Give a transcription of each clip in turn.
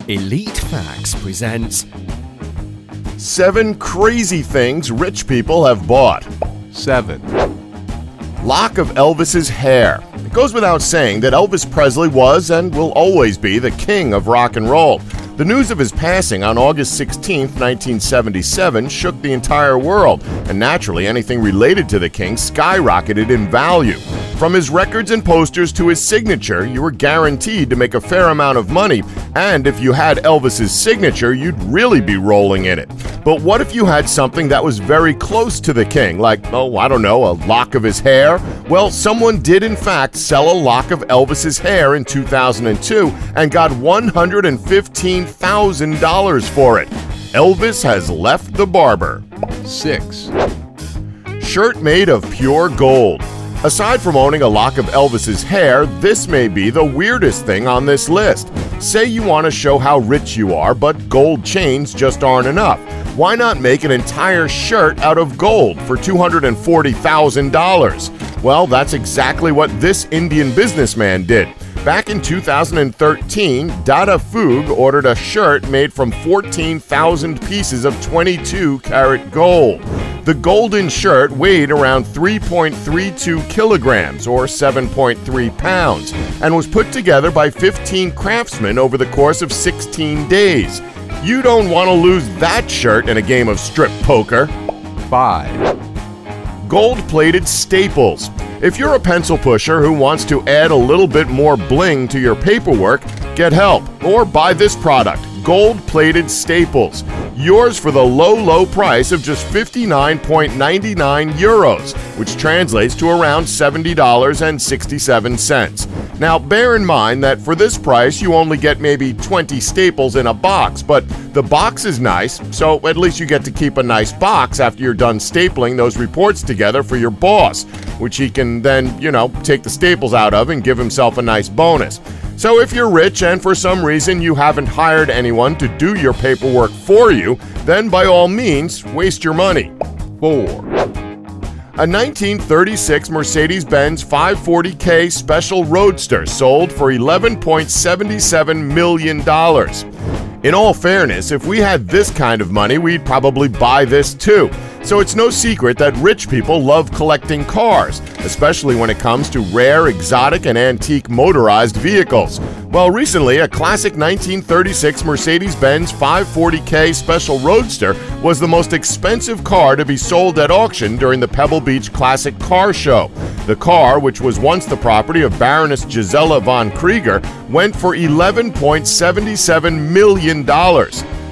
Elite Facts presents 7 crazy things rich people have bought. 7. Lock of Elvis's hair. It goes without saying that Elvis Presley was and will always be the king of rock and roll. The news of his passing on August 16, 1977 shook the entire world, and naturally anything related to the king skyrocketed in value. From his records and posters to his signature, you were guaranteed to make a fair amount of money, and if you had Elvis's signature, you'd really be rolling in it. But what if you had something that was very close to the king, like, oh, I don't know, a lock of his hair? Well, someone did in fact sell a lock of Elvis's hair in 2002 and got $115,000 for it. Elvis has left the barber. 6. Shirt made of pure gold. Aside from owning a lock of Elvis's hair, this may be the weirdest thing on this list. Say you want to show how rich you are, but gold chains just aren't enough. Why not make an entire shirt out of gold for $240,000? Well, that's exactly what this Indian businessman did. Back in 2013, Dada Foog ordered a shirt made from 14,000 pieces of 22-karat gold. The golden shirt weighed around 3.32 kilograms, or 7.3 pounds, and was put together by 15 craftsmen over the course of 16 days. You don't want to lose that shirt in a game of strip poker. 5. Gold-plated staples. If you're a pencil pusher who wants to add a little bit more bling to your paperwork, get help or buy this product, gold-plated staples. Yours for the low price of just 59.99 euros, which translates to around $70.67. Now, bear in mind that for this price, you only get maybe 20 staples in a box, but the box is nice, so at least you get to keep a nice box after you're done stapling those reports together for your boss, which he can then, take the staples out of and give himself a nice bonus. So if you're rich and for some reason you haven't hired anyone to do your paperwork for you, then by all means, waste your money. 4. A 1936 Mercedes-Benz 540K Special Roadster sold for $11.77 million. In all fairness, if we had this kind of money, we'd probably buy this too. So it's no secret that rich people love collecting cars, especially when it comes to rare, exotic, and antique motorized vehicles. Well, recently, a classic 1936 Mercedes-Benz 540K Special Roadster was the most expensive car to be sold at auction during the Pebble Beach Classic Car Show. The car, which was once the property of Baroness Gisela von Krieger, went for $11.77 million.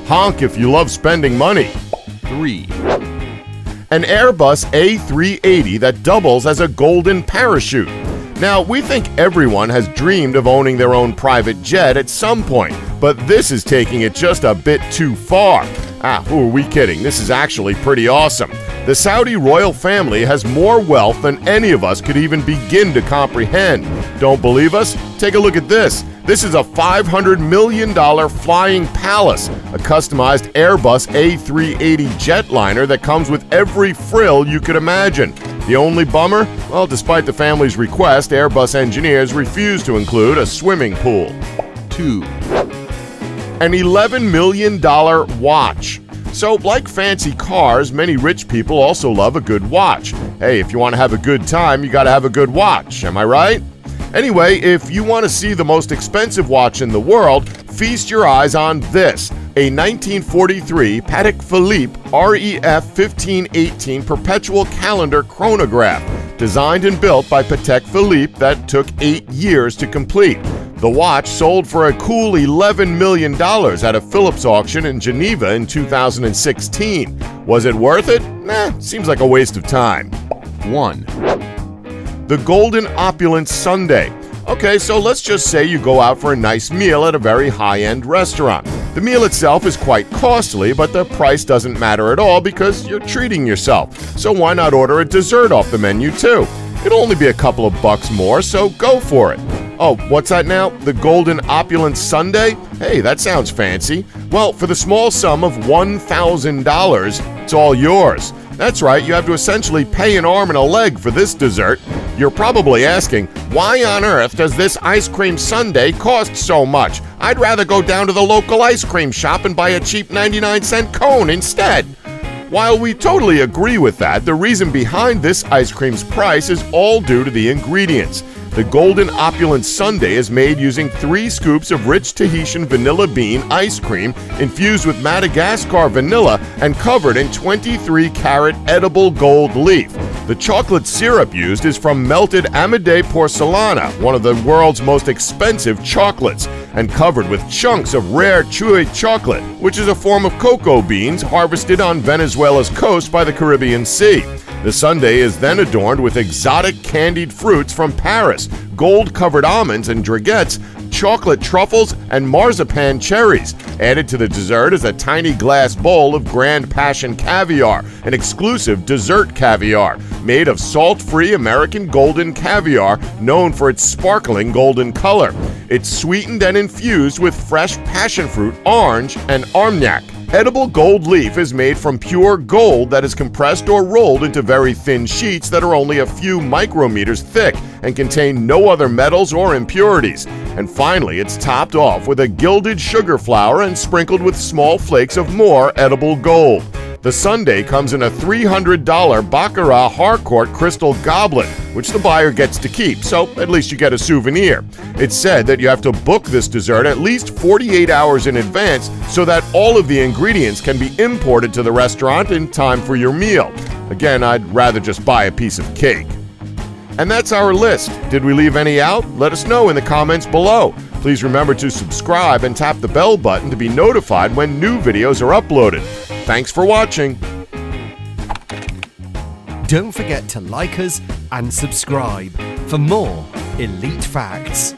Honk if you love spending money. 3. An Airbus A380 that doubles as a golden parachute. Now, we think everyone has dreamed of owning their own private jet at some point, but this is taking it just a bit too far. Who are we kidding? This is actually pretty awesome. The Saudi royal family has more wealth than any of us could even begin to comprehend. Don't believe us? Take a look at this. This is a $500 million flying palace, a customized Airbus A380 jetliner that comes with every frill you could imagine. The only bummer? Well, despite the family's request, Airbus engineers refused to include a swimming pool. 2. An $11 million watch. So, like fancy cars, many rich people also love a good watch. Hey, if you want to have a good time, you gotta have a good watch, am I right? Anyway, if you want to see the most expensive watch in the world, feast your eyes on this, a 1943 Patek Philippe REF 1518 perpetual calendar chronograph, designed and built by Patek Philippe that took 8 years to complete. The watch sold for a cool $11 million at a Philips auction in Geneva in 2016. Was it worth it? Nah, seems like a waste of time. 1. The golden Opulence Sundae. Okay, so let's just say you go out for a nice meal at a very high-end restaurant. The meal itself is quite costly, but the price doesn't matter at all because you're treating yourself. So why not order a dessert off the menu too? It'll only be a couple of bucks more, so go for it. Oh, what's that now? The golden Opulence Sundae? Hey, that sounds fancy. Well, for the small sum of $1,000, it's all yours. That's right, you have to essentially pay an arm and a leg for this dessert. You're probably asking, why on earth does this ice cream sundae cost so much? I'd rather go down to the local ice cream shop and buy a cheap 99-cent cone instead. While we totally agree with that, the reason behind this ice cream's price is all due to the ingredients. The Golden Opulence Sundae is made using 3 scoops of rich Tahitian vanilla bean ice cream infused with Madagascar vanilla and covered in 23-carat edible gold leaf. The chocolate syrup used is from melted Amade porcelana, one of the world's most expensive chocolates, and covered with chunks of rare Chewy chocolate, which is a form of cocoa beans harvested on Venezuela's coast by the Caribbean Sea. The sundae is then adorned with exotic candied fruits from Paris, gold-covered almonds and dragettes, chocolate truffles, and marzipan cherries. Added to the dessert is a tiny glass bowl of Grand Passion caviar, an exclusive dessert caviar, made of salt-free American golden caviar known for its sparkling golden color. It's sweetened and infused with fresh passion fruit, orange, and armagnac. Edible gold leaf is made from pure gold that is compressed or rolled into very thin sheets that are only a few micrometers thick and contain no other metals or impurities. And finally, it's topped off with a gilded sugar flour and sprinkled with small flakes of more edible gold. The sundae comes in a $300 Baccarat Harcourt crystal goblet, which the buyer gets to keep, so at least you get a souvenir. It's said that you have to book this dessert at least 48 hours in advance so that all of the ingredients can be imported to the restaurant in time for your meal. Again, I'd rather just buy a piece of cake. And that's our list. Did we leave any out? Let us know in the comments below. Please remember to subscribe and tap the bell button to be notified when new videos are uploaded. Thanks for watching. Don't forget to like us and subscribe for more Elite Facts.